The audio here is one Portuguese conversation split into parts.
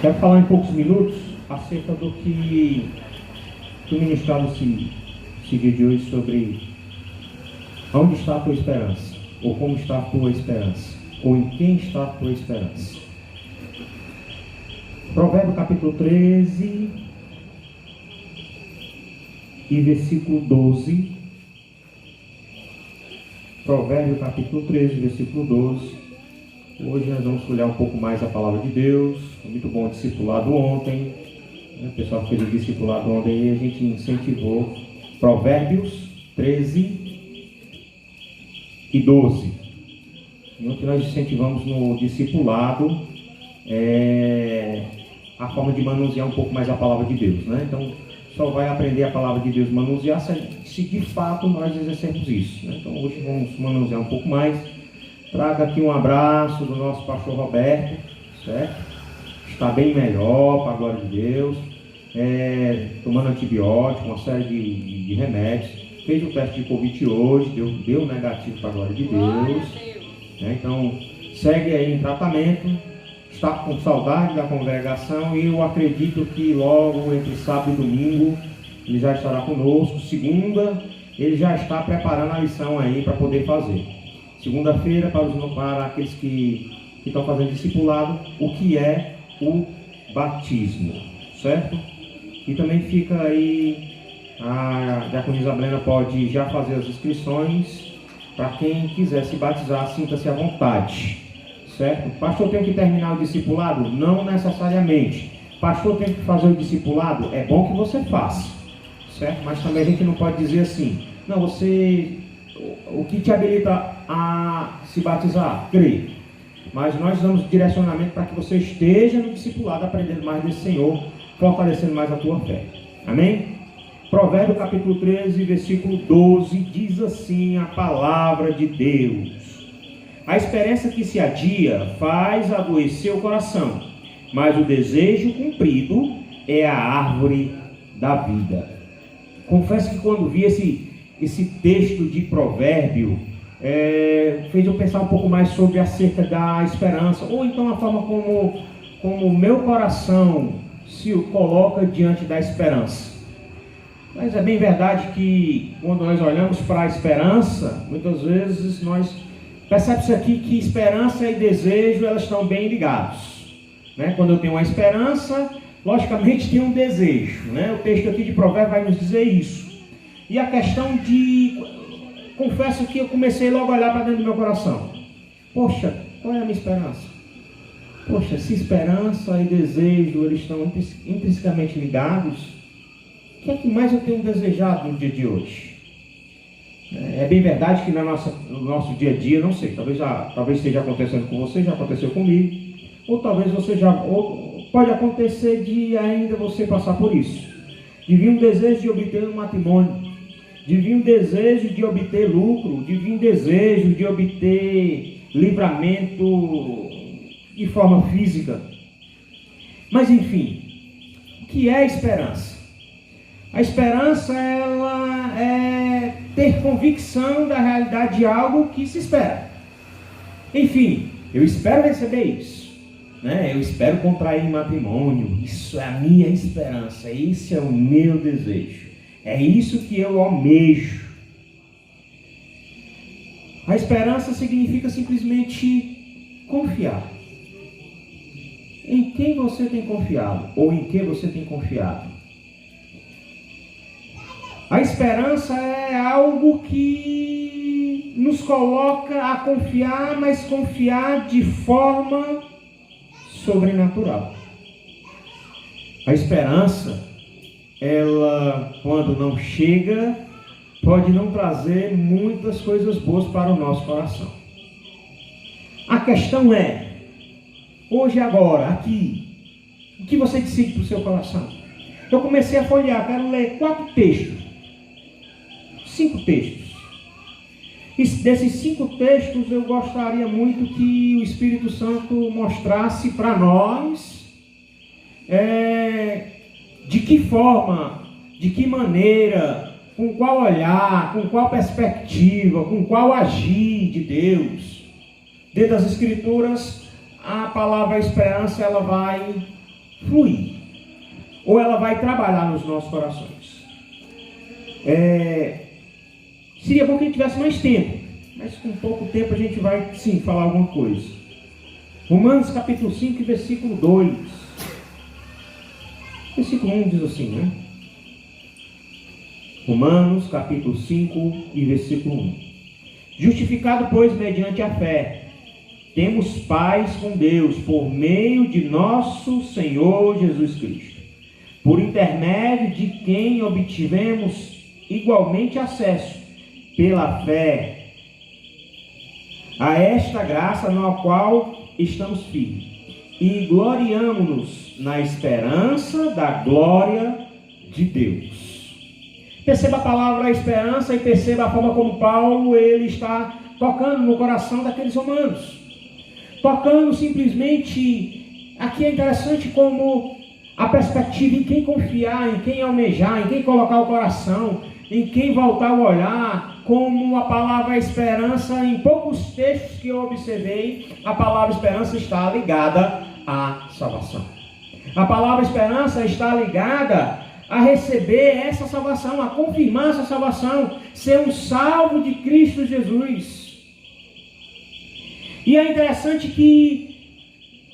Quero falar em poucos minutos acerca do que o ministrado esse dia de hoje sobre onde está a tua esperança, ou como está a tua esperança, ou em quem está a tua esperança. Provérbio capítulo 13 e versículo 12. Provérbio capítulo 13, versículo 12. Hoje nós vamos olhar um pouco mais a palavra de Deus. Foi muito bom o discipulado ontem. O pessoal fez o discipulado ontem e a gente incentivou. Provérbios 13 e 12. E ontem nós incentivamos no discipulado a forma de manusear um pouco mais a palavra de Deus, né? Então, só vai aprender a palavra de Deus manusear se de fato nós exercermos isso, né? Então, hoje vamos manusear um pouco mais. Traga aqui um abraço do nosso pastor Roberto, certo? Está bem melhor, para a glória de Deus. Tomando antibiótico, uma série de remédios. Fez o teste de Covid hoje, deu negativo, para a glória de Deus. Então, segue aí em tratamento. Está com saudade da congregação e eu acredito que logo entre sábado e domingo ele já estará conosco. Segunda, ele já está preparando a lição aí para poder fazer. Segunda-feira, para aqueles que estão fazendo discipulado, o que é o batismo, certo? E também fica aí, a diaconisa Brena pode já fazer as inscrições para quem quiser se batizar, sinta-se à vontade, certo? Pastor, tem que terminar o discipulado? Não necessariamente. Pastor, tem que fazer o discipulado? É bom que você faça, certo? Mas também a gente não pode dizer assim, não, o que te habilita a se batizar? Creio. Mas nós damos direcionamento para que você esteja no discipulado, aprendendo mais desse Senhor, fortalecendo mais a tua fé. Amém? Provérbio capítulo 13, versículo 12, diz assim a palavra de Deus: a esperança que se adia faz adoecer o coração, mas o desejo cumprido é a árvore da vida. Confesso que quando vi esse texto de provérbio, fez eu pensar um pouco mais sobre acerca da esperança, ou então a forma como o meu coração se coloca diante da esperança. Mas é bem verdade que quando nós olhamos para a esperança, muitas vezes nós percebemos aqui que esperança e desejo, elas estão bem ligados, né? Quando eu tenho uma esperança, logicamente tem um desejo, né? O texto aqui de provérbio vai nos dizer isso. E a questão confesso que eu comecei logo a olhar para dentro do meu coração. Poxa, qual é a minha esperança? Poxa, se esperança e desejo, eles estão intrinsecamente ligados, o que é que mais eu tenho desejado no dia de hoje? É bem verdade que no nosso dia a dia, não sei, talvez esteja acontecendo com você, já aconteceu comigo, ou talvez ou pode acontecer de ainda você passar por isso. De vir um desejo de obter um matrimônio, de vir um desejo de obter lucro, de vir um desejo de obter livramento de forma física. Mas enfim, o que é a esperança? A esperança, ela é ter convicção da realidade de algo que se espera. Enfim, eu espero receber isso, né? Eu espero contrair matrimônio, isso é a minha esperança, esse é o meu desejo. É isso que eu almejo. A esperança significa simplesmente confiar. Em quem você tem confiado? Ou em que você tem confiado? A esperança é algo que nos coloca a confiar, mas confiar de forma sobrenatural. A esperança, ela, quando não chega, pode não trazer muitas coisas boas para o nosso coração. A questão é, hoje, agora, aqui, o que você decide para o seu coração? Eu comecei a folhear, quero ler 5 textos. E desses 5 textos, eu gostaria muito que o Espírito Santo mostrasse para nós de que forma, de que maneira, com qual olhar, com qual perspectiva, com qual agir de Deus. Dentro das Escrituras, a palavra esperança, ela vai fluir, ou ela vai trabalhar nos nossos corações. Seria bom que a gente tivesse mais tempo, mas com pouco tempo a gente vai sim falar alguma coisa. Romanos capítulo 5, versículo 2. Versículo 1 diz assim, né? Romanos capítulo 5 e versículo 1. Justificado, pois, mediante a fé, temos paz com Deus por meio de nosso Senhor Jesus Cristo, por intermédio de quem obtivemos igualmente acesso pela fé a esta graça na qual estamos firmes, e gloriamo-nos na esperança da glória de Deus. Perceba a palavra esperança e perceba a forma como Paulo ele está tocando no coração daqueles romanos. Tocando simplesmente, aqui é interessante como a perspectiva em quem confiar, em quem almejar, em quem colocar o coração, em quem voltar o olhar, como a palavra esperança, em poucos textos que eu observei, a palavra esperança está ligada à salvação. A palavra esperança está ligada a receber essa salvação, a confirmar essa salvação, ser um salvo de Cristo Jesus. E é interessante que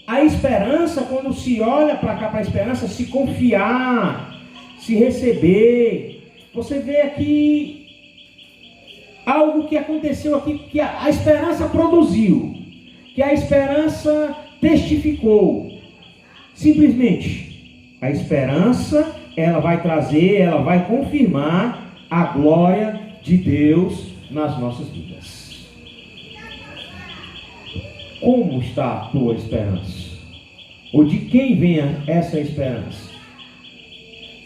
a esperança, quando se olha para cá para a esperança, se confiar, se receber, você vê aqui algo que aconteceu aqui, que a esperança produziu, que a esperança testificou. Simplesmente, a esperança, ela vai trazer, ela vai confirmar a glória de Deus nas nossas vidas. Como está a tua esperança? Ou de quem vem essa esperança?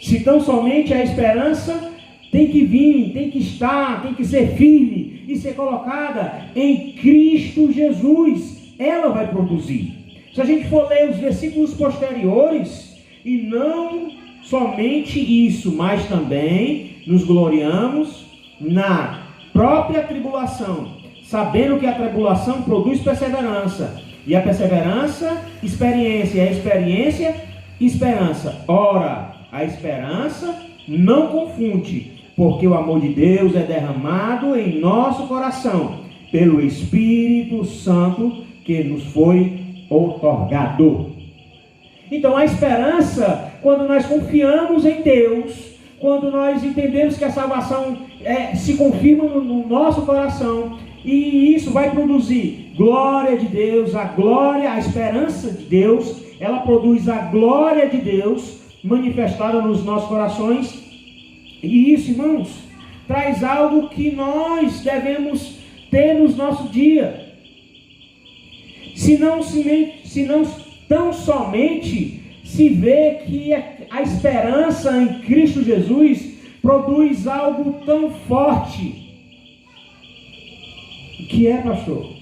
Se tão somente a esperança tem que vir, tem que estar, tem que ser firme e ser colocada em Cristo Jesus, ela vai produzir. Se a gente for ler os versículos posteriores, e não somente isso, mas também nos gloriamos na própria tribulação, sabendo que a tribulação produz perseverança, e a perseverança, experiência, e a experiência, esperança. Ora, a esperança não confunde, porque o amor de Deus é derramado em nosso coração, pelo Espírito Santo que nos foi outorgado. Então a esperança, quando nós confiamos em Deus, quando nós entendemos que a salvação se confirma no nosso coração, e isso vai produzir glória de Deus, a glória, a esperança de Deus, ela produz a glória de Deus manifestada nos nossos corações. E isso, irmãos, traz algo que nós devemos ter no nosso dia. Se não tão somente se vê que a esperança em Cristo Jesus produz algo tão forte. O que é, pastor?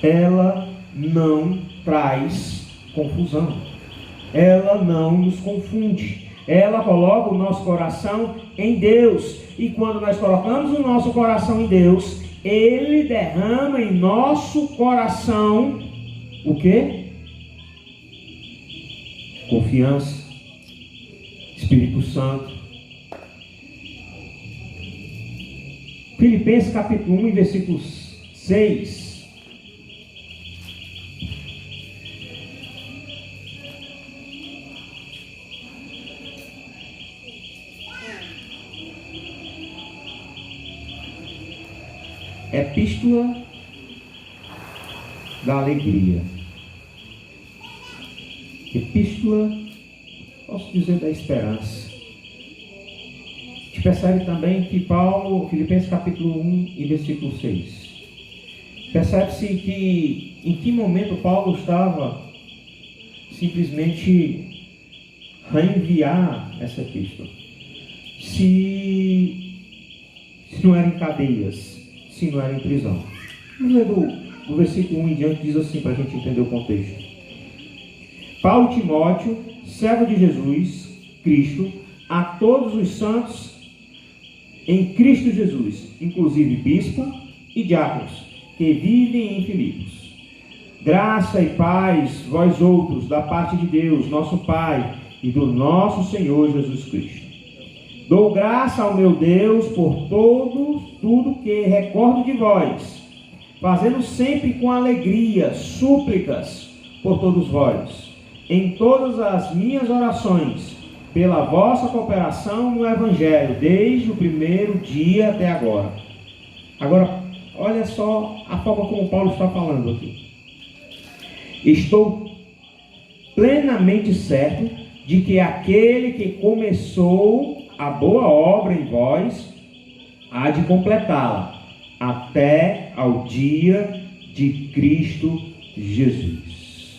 Ela não traz confusão. Ela não nos confunde. Ela coloca o nosso coração em Deus. E quando nós colocamos o nosso coração em Deus, Ele derrama em nosso coração o quê? Confiança, Espírito Santo. Filipenses capítulo 1 e versículo 6. Epístola da alegria. Epístola, posso dizer, da esperança. A gente percebe também que Paulo, Filipenses capítulo 1 e versículo 6. Percebe-se que em que momento Paulo estava simplesmente a enviar essa epístola. Se não era em cadeias, se não era em prisão. Vamos ler do versículo 1 em diante, diz assim, para a gente entender o contexto. Paulo e Timóteo, servo de Jesus Cristo, a todos os santos em Cristo Jesus, inclusive bispo e diáconos, que vivem em Filipos, Graça e paz, vós outros, da parte de Deus, nosso Pai, e do nosso Senhor Jesus Cristo. Dou graça ao meu Deus por tudo que recordo de vós, fazendo sempre com alegria súplicas por todos vós, em todas as minhas orações, pela vossa cooperação no Evangelho, desde o primeiro dia até agora. Agora, olha só a forma como Paulo está falando aqui. Estou plenamente certo de que aquele que começou a boa obra em vós há de completá-la até ao dia de Cristo Jesus.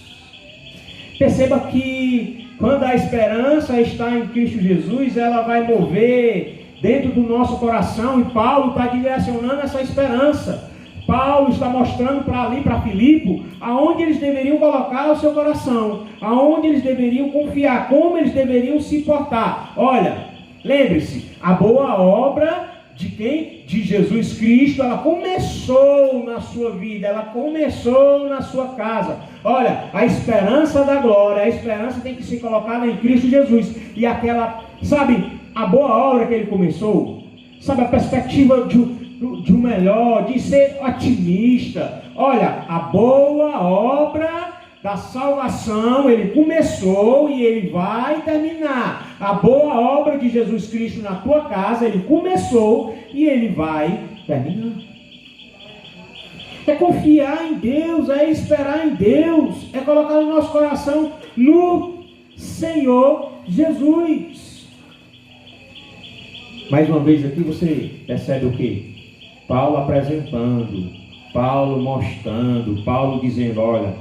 Perceba que quando a esperança está em Cristo Jesus, ela vai mover dentro do nosso coração, e Paulo está direcionando essa esperança. Paulo está mostrando para Filipe aonde eles deveriam colocar o seu coração, aonde eles deveriam confiar, como eles deveriam se portar. Olha, lembre-se, a boa obra de quem? De Jesus Cristo, ela começou na sua vida, ela começou na sua casa. Olha, a esperança da glória, a esperança tem que ser colocada em Cristo Jesus. E aquela, sabe, a boa obra que ele começou, sabe, a perspectiva de um melhor, de ser otimista. Olha, a boa obra da salvação, ele começou e ele vai terminar. A boa obra de Jesus Cristo na tua casa, ele começou e ele vai terminar. É confiar em Deus, é esperar em Deus, é colocar o nosso coração no Senhor Jesus. Mais uma vez aqui você percebe o quê? Paulo apresentando, Paulo mostrando, Paulo dizendo, olha,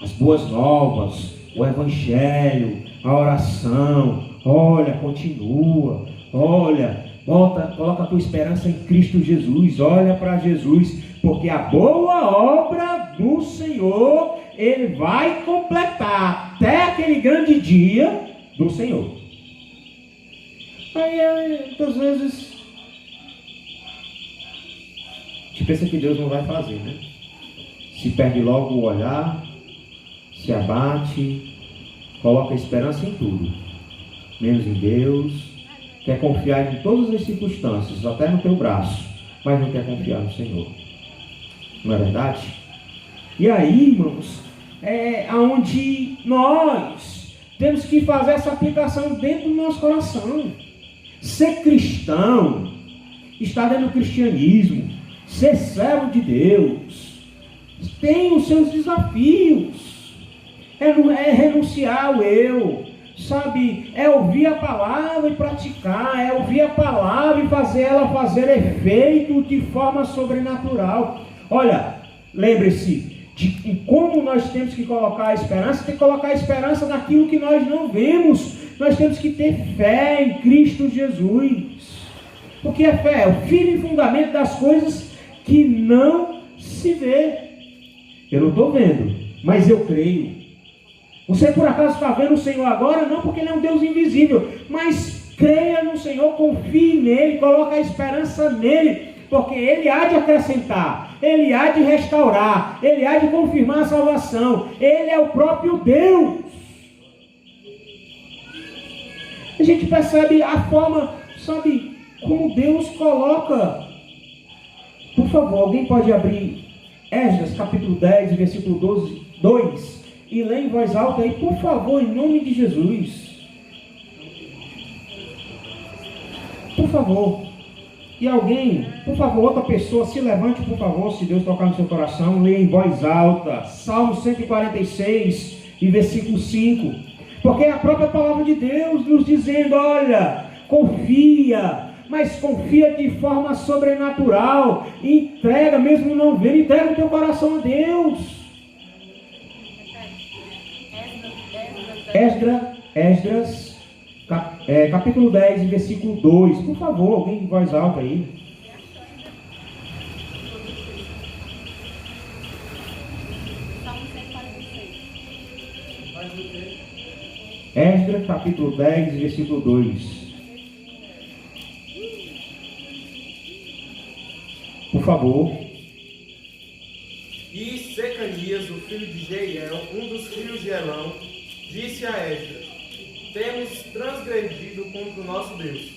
as boas novas, o Evangelho, a oração, olha, continua, olha, coloca a tua esperança em Cristo Jesus, olha para Jesus, porque a boa obra do Senhor, ele vai completar até aquele grande dia do Senhor. Aí, muitas vezes, a gente pensa que Deus não vai fazer, né? Se perde logo o olhar, se abate, coloca a esperança em tudo, menos em Deus, quer confiar em todas as circunstâncias, até no teu braço, mas não quer confiar no Senhor. Não é verdade? E aí, irmãos, é aonde nós temos que fazer essa aplicação dentro do nosso coração. Ser cristão, estar dentro do cristianismo, ser servo de Deus, tem os seus desafios. É renunciar ao eu, sabe? É ouvir a palavra e praticar, é ouvir a palavra e fazer ela fazer efeito de forma sobrenatural. Olha, lembre-se de como nós temos que colocar a esperança. Tem que colocar a esperança naquilo que nós não vemos. Nós temos que ter fé em Cristo Jesus, porque a fé é o firme fundamento das coisas que não se vê. Eu não estou vendo, mas eu creio. Você por acaso está vendo o Senhor agora? Não, porque Ele é um Deus invisível, mas creia no Senhor, confie nele, coloque a esperança nele, porque Ele há de acrescentar, Ele há de restaurar, Ele há de confirmar a salvação, Ele é o próprio Deus. A gente percebe a forma, sabe, como Deus coloca. Por favor, alguém pode abrir Esdras capítulo 10, versículo 2, e lê em voz alta aí, por favor, em nome de Jesus. Por favor. E alguém, por favor, outra pessoa, se levante, por favor, se Deus tocar no seu coração, lê em voz alta, Salmo 146, e versículo 5. Porque é a própria palavra de Deus nos dizendo, olha, confia, mas confia de forma sobrenatural, entrega, mesmo não vendo, entrega o teu coração a Deus. Esdras, capítulo 10, versículo 2, por favor, alguém em voz alta aí. Esdras, capítulo 10, versículo 2. Por favor. E Secanias, o filho de Jeiel, um dos filhos de Elão, disse a Esdras: temos transgredido contra o nosso Deus,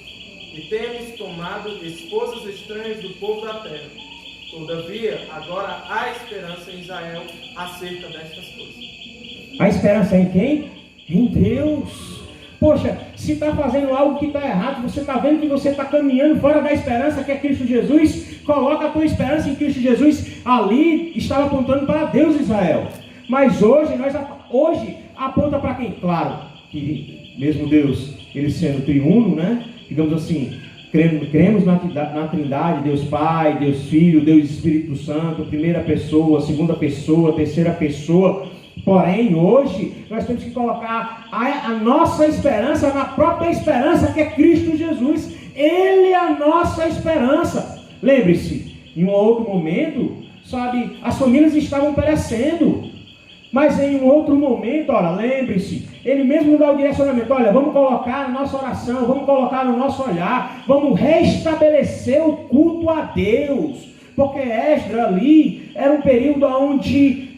e temos tomado esposas estranhas do povo da terra. Todavia, agora há esperança em Israel acerca destas coisas. A esperança é em quem? Em Deus. Poxa, se está fazendo algo que está errado, você está vendo que você está caminhando fora da esperança que é Cristo Jesus, coloca a tua esperança em Cristo Jesus. Ali estava apontando para Deus, Israel. Mas hoje aponta para quem? Claro, que mesmo Deus, ele sendo triuno, né? Digamos assim, cremos na Trindade, Deus Pai, Deus Filho, Deus Espírito Santo, primeira pessoa, segunda pessoa, terceira pessoa. Porém, hoje, nós temos que colocar a nossa esperança na própria esperança que é Cristo Jesus. Ele é a nossa esperança. Lembre-se, em um outro momento, sabe, as famílias estavam perecendo. Mas em um outro momento, olha, lembre-se, ele mesmo dá o direcionamento: olha, vamos colocar na nossa oração, vamos colocar no nosso olhar, vamos restabelecer o culto a Deus. Porque Esdras ali era um período onde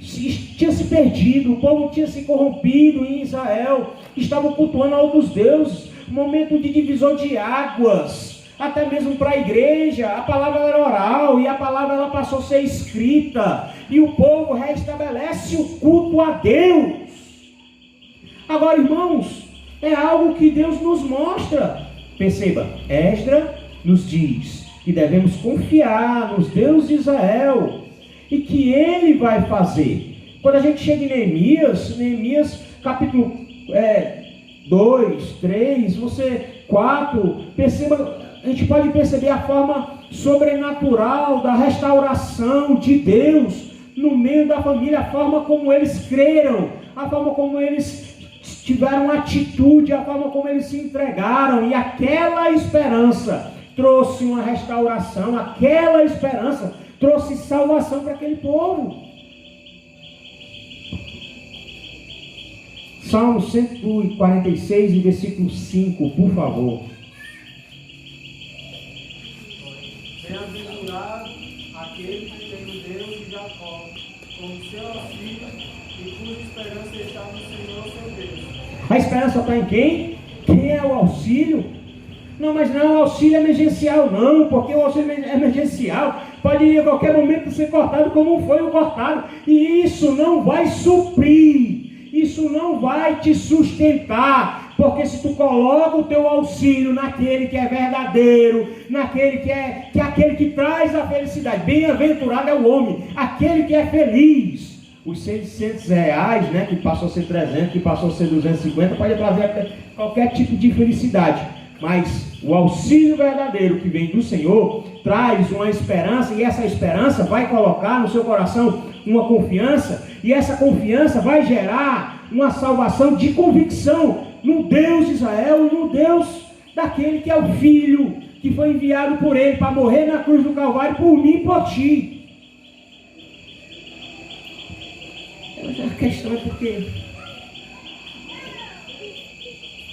tinha se perdido, o povo tinha se corrompido em Israel, estavam cultuando a outros deuses, momento de divisão de águas, até mesmo para a igreja. A palavra era oral e a palavra ela passou a ser escrita, e o povo restabelece o culto a Deus. Agora, irmãos, é algo que Deus nos mostra. Perceba, Esdras nos diz que devemos confiar nos Deus de Israel e que Ele vai fazer. Quando a gente chega em Neemias capítulo 2, 3, 4, perceba, a gente pode perceber a forma sobrenatural da restauração de Deus no meio da família, a forma como eles creram, a forma como eles tiveram atitude, a forma como eles se entregaram, e aquela esperança trouxe uma restauração, aquela esperança trouxe salvação para aquele povo. Salmo 146, versículo 5, por favor. Bem-aventurado aquele que tem o Deus de Jacó como seu auxílio e cuja esperança está no Senhor seu Deus. A esperança está em quem? Quem é o auxílio? Não, mas não é um auxílio emergencial, não, porque o auxílio emergencial pode a qualquer momento ser cortado como foi o cortado, e isso não vai suprir, isso não vai te sustentar, porque se tu coloca o teu auxílio naquele que é verdadeiro, naquele que é aquele que traz a felicidade, bem-aventurado é o homem, aquele que é feliz. Os R$600, né, que passou a ser 300, que passou a ser 250, pode trazer qualquer tipo de felicidade, mas o auxílio verdadeiro que vem do Senhor traz uma esperança, e essa esperança vai colocar no seu coração uma confiança, e essa confiança vai gerar uma salvação de convicção no Deus de Israel e no Deus daquele que é o Filho, que foi enviado por Ele para morrer na cruz do Calvário por mim e por ti. A questão é porque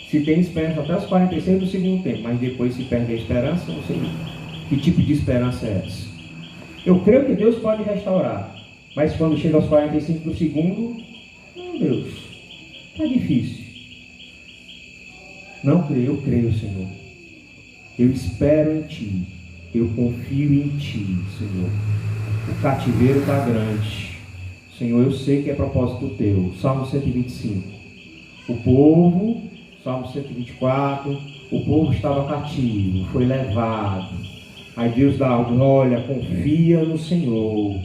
se tem esperança até os 46 do segundo tempo, mas depois se perde a esperança, não sei que tipo de esperança é essa. Eu creio que Deus pode restaurar, mas quando chega aos 45 do segundo, meu Deus, está difícil. Não creio, eu creio, Senhor. Eu espero em Ti, eu confio em Ti, Senhor. O cativeiro está grande. Senhor, eu sei que é propósito Teu. Salmo 125. O povo, Salmo 124, o povo estava cativo, foi levado. Aí Deus dá ordem: olha, confia no Senhor,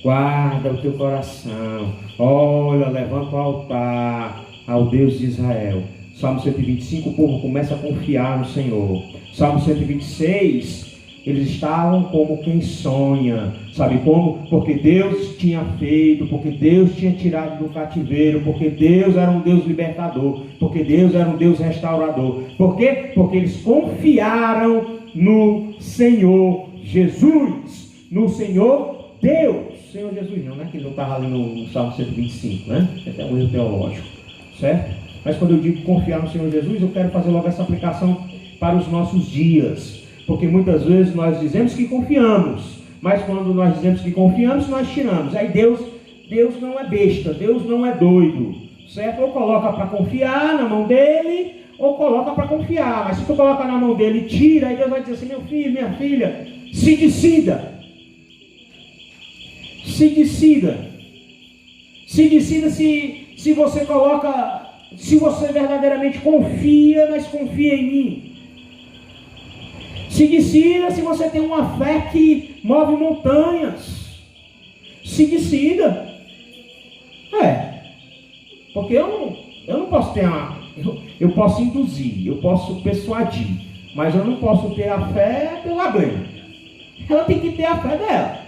guarda o teu coração, olha, levanta o altar ao Deus de Israel. Salmo 125, o povo começa a confiar no Senhor. Salmo 126, eles estavam como quem sonha, sabe como? Porque Deus tinha feito, porque Deus tinha tirado do cativeiro, porque Deus era um Deus libertador, porque Deus era um Deus restaurador. Por quê? Porque eles confiaram no Senhor Jesus, no Senhor Deus. Senhor Jesus não é que ele não estava ali no Salmo 125, né? É até um erro teológico, certo? Mas quando eu digo confiar no Senhor Jesus, eu quero fazer logo essa aplicação para os nossos dias. Porque muitas vezes nós dizemos que confiamos, mas quando nós dizemos que confiamos, nós tiramos. Aí Deus Deus não é besta, Deus não é doido, certo? Ou coloca para confiar na mão dele, ou coloca para confiar. Mas se tu coloca na mão dele e tira, aí Deus vai dizer assim: meu filho, minha filha, se decida. Se decida. Se decida se você coloca, se você verdadeiramente confia, mas confia em mim. Se decida se você tem uma fé que move montanhas. Se decida. Porque eu não posso ter eu posso induzir, eu posso persuadir, mas eu não posso ter a fé pela Glenda. Ela tem que ter a fé dela,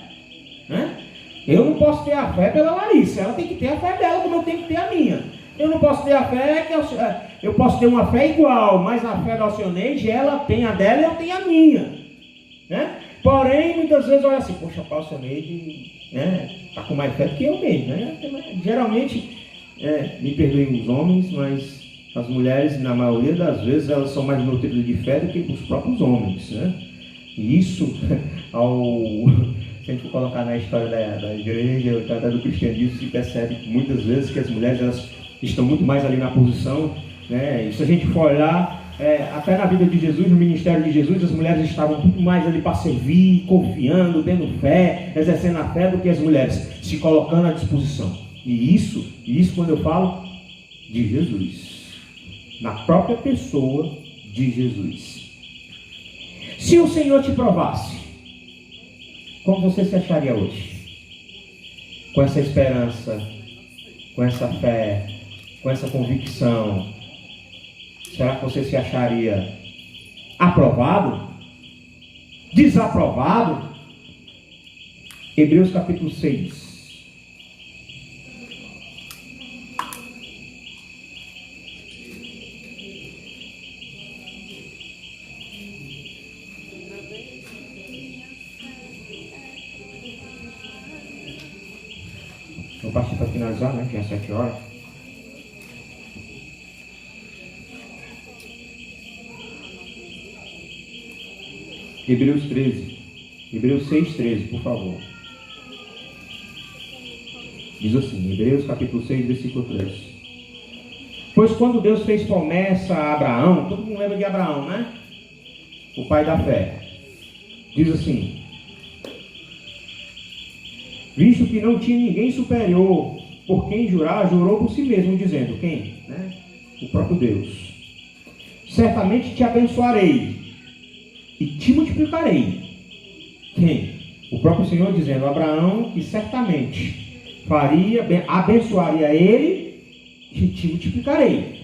né? Eu não posso ter a fé pela Larissa, ela tem que ter a fé dela como eu tenho que ter a minha. Eu não posso ter a fé eu posso ter uma fé igual, mas a fé da Alcioneide, ela tem a dela e eu tenho a minha, né? Porém, muitas vezes olha assim: poxa, a Alcioneide, né, está com mais fé do que eu mesmo, né? Geralmente, me perdoem os homens, mas as mulheres, na maioria das vezes, elas são mais nutridas de fé do que os próprios homens, né? E isso, se a gente for colocar na história da igreja, até do cristianismo, se percebe muitas vezes que as mulheres, elas estão muito mais ali na posição, né? E se a gente for olhar, até na vida de Jesus, no ministério de Jesus, as mulheres estavam muito mais ali para servir, confiando, tendo fé, exercendo a fé, do que as mulheres se colocando à disposição. E isso quando eu falo de Jesus, na própria pessoa de Jesus. Se o Senhor te provasse, como você se acharia hoje? Com essa esperança, com essa fé, com essa convicção, será que você se acharia aprovado? Desaprovado? Hebreus capítulo 6. Vou partir para finalizar, né? Que é 7 horas. Hebreus 13. Hebreus 6:13, por favor. Diz assim, Hebreus capítulo 6, versículo 3. Pois quando Deus fez promessa a Abraão, todo mundo lembra de Abraão, né? O pai da fé. Diz assim: visto que não tinha ninguém superior por quem jurar, jurou por si mesmo, dizendo: quem? Né? O próprio Deus. Certamente te abençoarei e te multiplicarei. Quem? O próprio Senhor dizendo a Abraão que certamente abençoaria ele e te multiplicarei.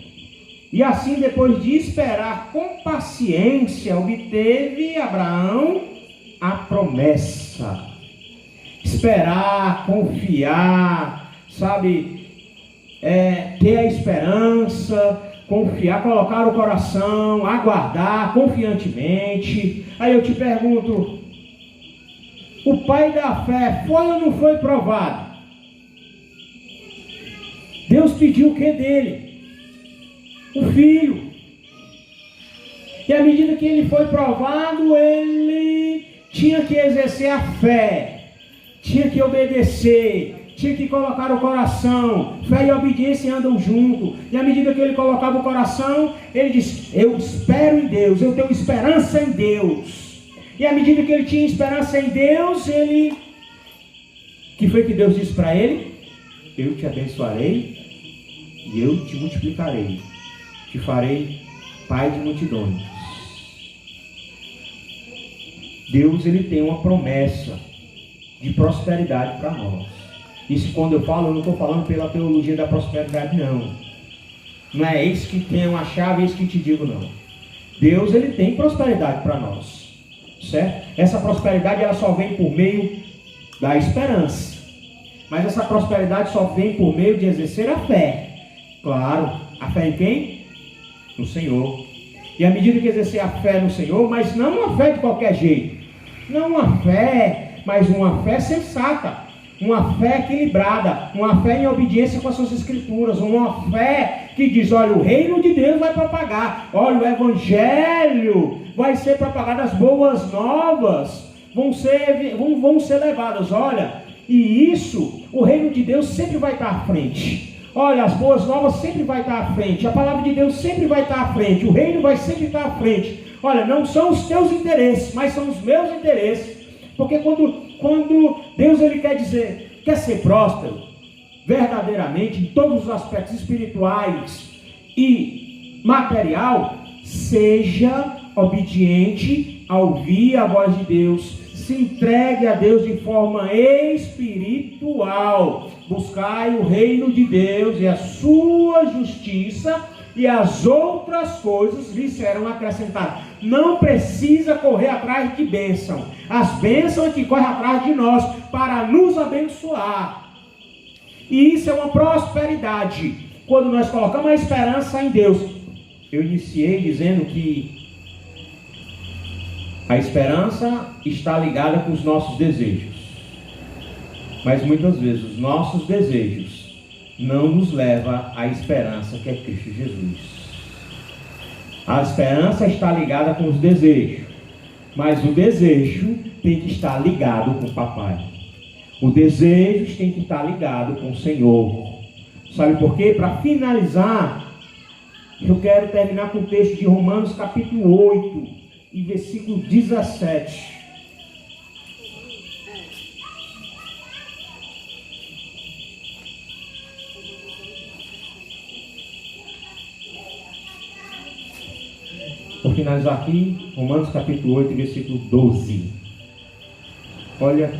E assim, depois de esperar com paciência, obteve Abraão a promessa. Esperar, confiar, sabe, ter a esperança, confiar, colocar o coração, aguardar confiantemente. Aí eu te pergunto: o pai da fé foi ou não foi provado? Deus pediu o que dele? O filho. E à medida que ele foi provado, ele tinha que exercer a fé, tinha que obedecer, tinha que colocar o coração. Fé e obediência andam junto. E à medida que ele colocava o coração, ele disse: eu espero em Deus, eu tenho esperança em Deus. E à medida que ele tinha esperança em Deus, que foi que Deus disse para ele? Eu te abençoarei e eu te multiplicarei, te farei pai de multidões. Deus, ele tem uma promessa de prosperidade para nós. Isso, quando eu falo, eu não estou falando pela teologia da prosperidade, não. Não é eis que tem uma chave, eis que te digo, não. Deus, ele tem prosperidade para nós, certo? Essa prosperidade, ela só vem por meio da esperança. Mas essa prosperidade só vem por meio de exercer a fé. Claro, a fé em quem? No Senhor. E à medida que exercer a fé no Senhor, mas não uma fé de qualquer jeito. Não uma fé, mas uma fé sensata. Uma fé equilibrada. Uma fé em obediência com as suas escrituras. Uma fé que diz: olha, o reino de Deus vai propagar. Olha, o evangelho vai ser propagado. As boas novas vão ser levadas. Olha, E isso, o reino de Deus sempre vai estar à frente. Olha, as boas novas sempre vai estar à frente. A palavra de Deus sempre vai estar à frente. O reino vai sempre estar à frente. Olha, não são os teus interesses, mas são os meus interesses. Porque quando Deus ele quer ser próspero, verdadeiramente, em todos os aspectos espirituais e material, seja obediente a ouvir a voz de Deus, se entregue a Deus de forma espiritual. Buscai o reino de Deus e a sua justiça, e as outras coisas lhe serão acrescentadas. Não precisa correr atrás de bênção. As bênçãos é que correm atrás de nós para nos abençoar. E isso é uma prosperidade. Quando nós colocamos a esperança em Deus. Eu iniciei dizendo que a esperança está ligada com os nossos desejos. Mas muitas vezes os nossos desejos não nos levam à esperança que é Cristo Jesus. A esperança está ligada com os desejos. Mas o desejo tem que estar ligado com o papai. O desejo tem que estar ligado com o Senhor. Sabe por quê? Para finalizar, eu quero terminar com o texto de Romanos capítulo 8 e versículo 17. Vou finalizar aqui, Romanos capítulo 8, versículo 12. Olha,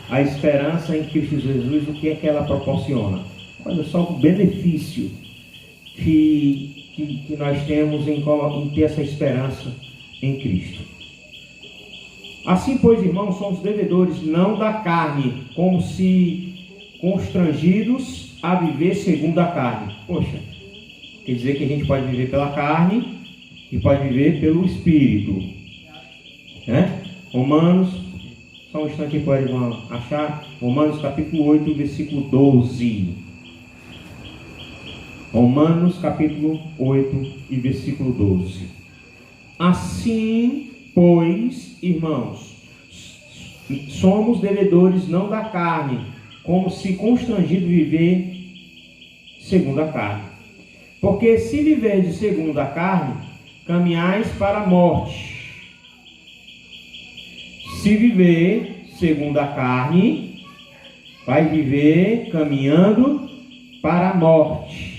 a esperança em Cristo Jesus, o que é que ela proporciona? Olha só o benefício que nós temos em ter essa esperança em Cristo. Assim, pois, irmãos, somos devedores não da carne, como se constrangidos a viver segundo a carne. Poxa, quer dizer que a gente pode viver pela carne e pode viver pelo Espírito, né? Romanos, só um instante que eles vão achar. Romanos capítulo 8, versículo 12. Romanos capítulo 8 e versículo 12. Assim, pois, irmãos, somos devedores não da carne, como se constrangido viver segundo a carne. Porque se viverdes segundo a carne, caminhais para a morte. Se viver segundo a carne, vai viver caminhando para a morte.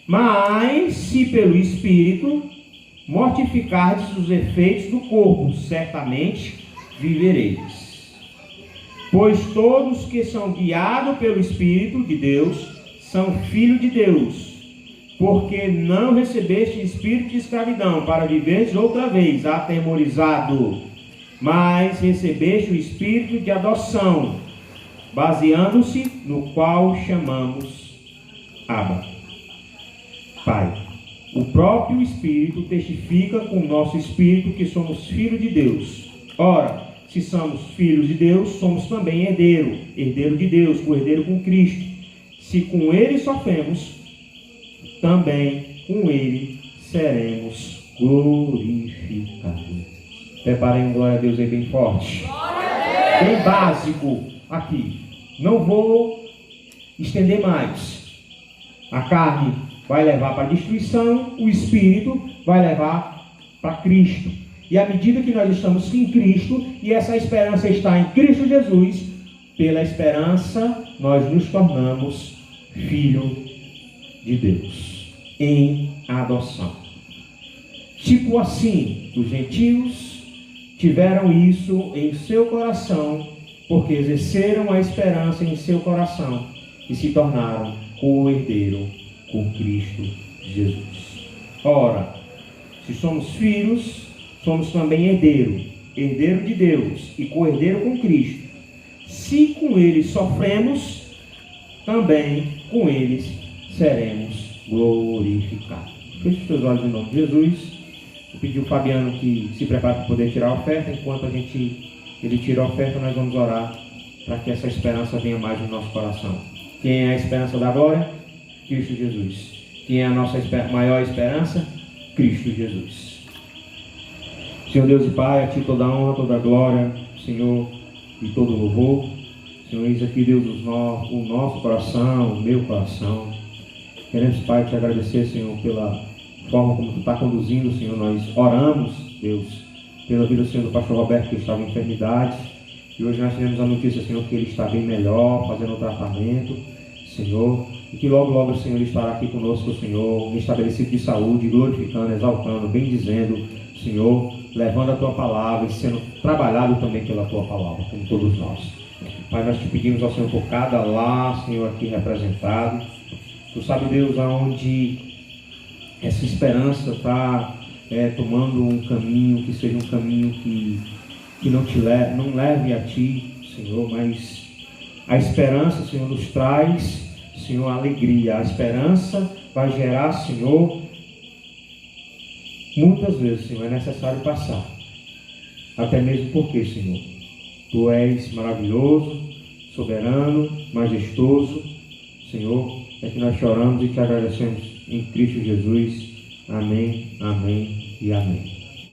Mas se pelo Espírito mortificardes os efeitos do corpo, certamente vivereis. Pois todos que são guiados pelo Espírito de Deus são filhos de Deus. Porque não recebeste espírito de escravidão para viveres outra vez atemorizado, mas recebeste o espírito de adoção, baseando-se no qual chamamos Abba, Pai. O próprio Espírito testifica com o nosso espírito que somos filhos de Deus. Ora, se somos filhos de Deus, somos também herdeiro de Deus, co-herdeiro com Cristo. Se com Ele sofremos, também com Ele seremos glorificados. Preparem um glória a Deus aí bem forte. Bem básico aqui. Não vou estender mais. A carne vai levar para a destruição, o Espírito vai levar para Cristo. E à medida que nós estamos em Cristo, e essa esperança está em Cristo Jesus, pela esperança nós nos tornamos filho de Deus em adoção. Tipo assim, os gentios tiveram isso em seu coração, porque exerceram a esperança em seu coração e se tornaram co-herdeiro com Cristo Jesus. Ora, se somos filhos, somos também herdeiro de Deus e co-herdeiro com Cristo. Se com Ele sofremos, também com eles seremos glorificados. Feche os teus olhos em nome de Jesus. Eu pedi ao Fabiano que se prepare para poder tirar a oferta. Enquanto ele tira a oferta, nós vamos orar para que essa esperança venha mais no nosso coração. Quem é a esperança da glória? Cristo Jesus. Quem é a nossa maior esperança? Cristo Jesus. Senhor Deus e Pai, a Ti toda a honra, toda a glória, Senhor, e todo o louvor. Senhor, eis aqui, Deus, o nosso coração, o meu coração. Queremos, Pai, te agradecer, Senhor, pela forma como Tu está conduzindo, Senhor. Nós oramos, Deus, pela vida, Senhor, do pastor Roberto, que estava em enfermidade. E hoje nós tivemos a notícia, Senhor, que ele está bem melhor, fazendo o tratamento, Senhor. E que logo, logo, Senhor, ele estará aqui conosco, Senhor, estabelecido de saúde, glorificando, exaltando, bendizendo, Senhor, levando a Tua palavra e sendo trabalhado também pela Tua palavra, como todos nós. Pai, nós te pedimos ao Senhor por cada lar, Senhor, aqui representado. Tu sabe, Deus, aonde essa esperança está tomando um caminho, que seja um caminho que não leve a Ti, Senhor, mas a esperança, Senhor, nos traz, Senhor, alegria. A esperança vai gerar, Senhor, muitas vezes, Senhor, é necessário passar. Até mesmo porque, Senhor, Tu és maravilhoso, soberano, majestoso. Senhor, é que nós choramos e te agradecemos em Cristo Jesus. Amém, amém e amém.